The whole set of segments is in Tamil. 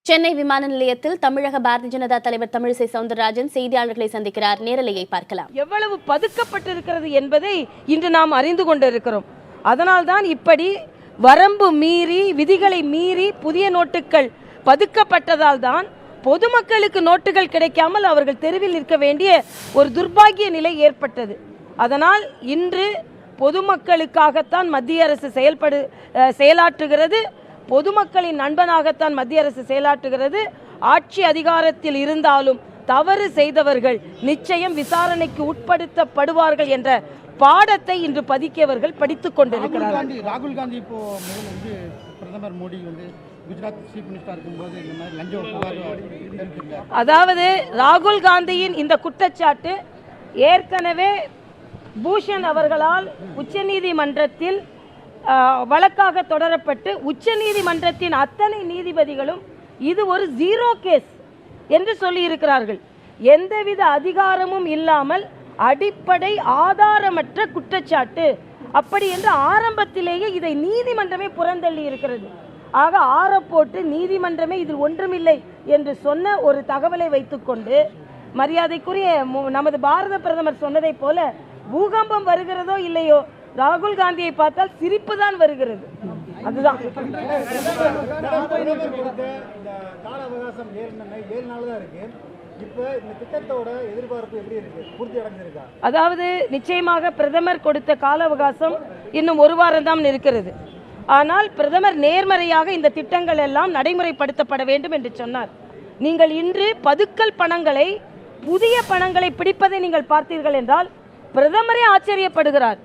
சென்னை விமான நிலையத்தில் தமிழக பாரதிய ஜனதா தலைவர் தமிழிசை சவுந்தரராஜன் செய்தியாளர்களை சந்திக்கிறார். நேரலையை பார்க்கலாம். எவ்வளவு பதுக்கப்பட்டிருக்கிறது என்பதை இன்று நாம் அறிந்து கொண்டிருக்கிறோம். அதனால்தான் இப்படி வரம்பு மீறி விதிகளை மீறி புதிய நோட்டுகள் பதுக்கப்பட்டதால் தான் பொதுமக்களுக்கு நோட்டுகள் கிடைக்காமல் அவர்கள் தெருவில் நிற்க வேண்டிய ஒரு துர்பாகிய நிலை ஏற்பட்டது. அதனால் இன்று பொதுமக்களுக்காகத்தான் மத்திய அரசு செயலாற்றுகிறது. பொதுமக்களின் நண்பனாகத்தான் மத்திய அரசு செயலாற்றுகிறது. ஆட்சி அதிகாரத்தில் இருந்தாலும் தவறு செய்தவர்கள் நிச்சயம் விசாரணைக்கு உட்படுத்தப்படுவார்கள் என்ற பாடத்தை இன்று பதிக்கியவர்கள் படித்துக் கொண்டிருக்கிறார்கள். ராகுல் காந்தி இப்போ வந்து பிரதமர் மோடி வந்து குஜராத் சீஃப் மினிஸ்டர் இருக்கும்போது இந்த மாதிரி லஞ்ச புகார், அதாவது ராகுல் காந்தியின் இந்த குற்றச்சாட்டு ஏற்கனவே பூஷன் அவர்களால் உச்சநீதிமன்றத்தில் வழக்காக தொடரப்பட்டு உச்சநீதிமன்றத்தின் அத்தனை நீதிபதிகளும் இது ஒரு ஜீரோ கேஸ் என்று சொல்லியிருக்கிறார்கள். எந்தவித அதிகாரமும் இல்லாமல் அடிப்படை ஆதாரமற்ற குற்றச்சாட்டு அப்படி என்று ஆரம்பத்திலேயே இதை நீதிமன்றமே புறந்தள்ளி இருக்கிறது. ஆக ஆறப்போட்டு நீதிமன்றமே இதில் ஒன்றுமில்லை என்று சொன்ன ஒரு தகவலை வைத்துக்கொண்டு மரியாதைக்குரிய நமது பாரத பிரதமர் சொன்னதை போல பூகம்பம் வருகிறதோ இல்லையோ ராகுல் காந்தியை பார்த்தால் சிரிப்பு தான் வருகிறது. அதுதான் அதாவது நிச்சயமாக பிரதமர் கொடுத்த கால அவகாசம் இன்னும் ஒரு வாரம் தான் இருக்கிறது. ஆனால் பிரதமர் நேர்மறையாக இந்த திட்டங்கள் எல்லாம் நடைமுறைப்படுத்தப்பட வேண்டும் என்று சொன்னார். நீங்கள் இன்று பதுக்கல் பணங்களை புதிய பணங்களை பிடிப்பதை நீங்கள் பார்த்தீர்கள் என்றால் பிரதமரே ஆச்சரியப்படுகிறார்.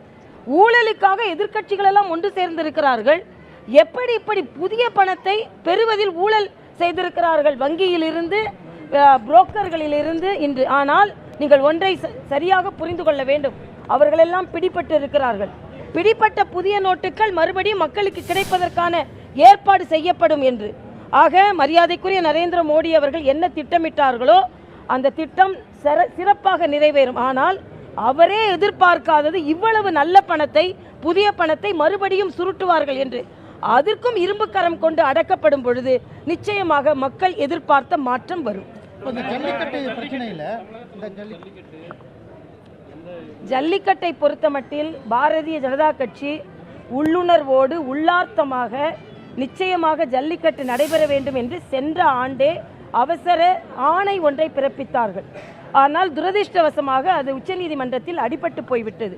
ஊழலுக்காக எதிர்க்கட்சிகள் எல்லாம் ஒன்று சேர்ந்திருக்கிறார்கள். எப்படி இப்படி புதிய பணத்தை பெறுவதில் ஊழல் செய்திருக்கிறார்கள், வங்கியில் இருந்து புரோக்கர்களில் இருந்து இன்று. ஆனால் நீங்கள் ஒன்றை சரியாக புரிந்து கொள்ள வேண்டும், அவர்களெல்லாம் பிடிபட்டு இருக்கிறார்கள். பிடிப்பட்ட புதிய நோட்டுகள் மறுபடியும் மக்களுக்கு கிடைப்பதற்கான ஏற்பாடு செய்யப்படும் என்று. ஆக மரியாதைக்குரிய நரேந்திர மோடி அவர்கள் என்ன திட்டமிட்டார்களோ அந்த திட்டம் சிறப்பாக நிறைவேறும். ஆனால் அவரே எதிர்பார்க்காதது இவ்வளவு நல்ல பணத்தை புதிய பணத்தை மறுபடியும் சுருட்டுவார்கள் என்று. அதற்கும் இரும்பு கரம் கொண்டு அடக்கப்படும் பொழுது நிச்சயமாக மக்கள் எதிர்பார்த்த மாற்றம் வரும். ஜல்லிக்கட்டை பொறுத்தமட்டில் பாரதிய ஜனதா கட்சி உள்ளுணர்வோடு உள்ளார்த்தமாக நிச்சயமாக ஜல்லிக்கட்டு நடைபெற வேண்டும் என்று சென்ற ஆண்டே அவசர ஆணை ஒன்றை பிறப்பித்தார்கள். ஆனால் துரதிர்ஷ்டவசமாக அது உச்சநீதிமன்றத்தில் அடிபட்டு போய்விட்டது.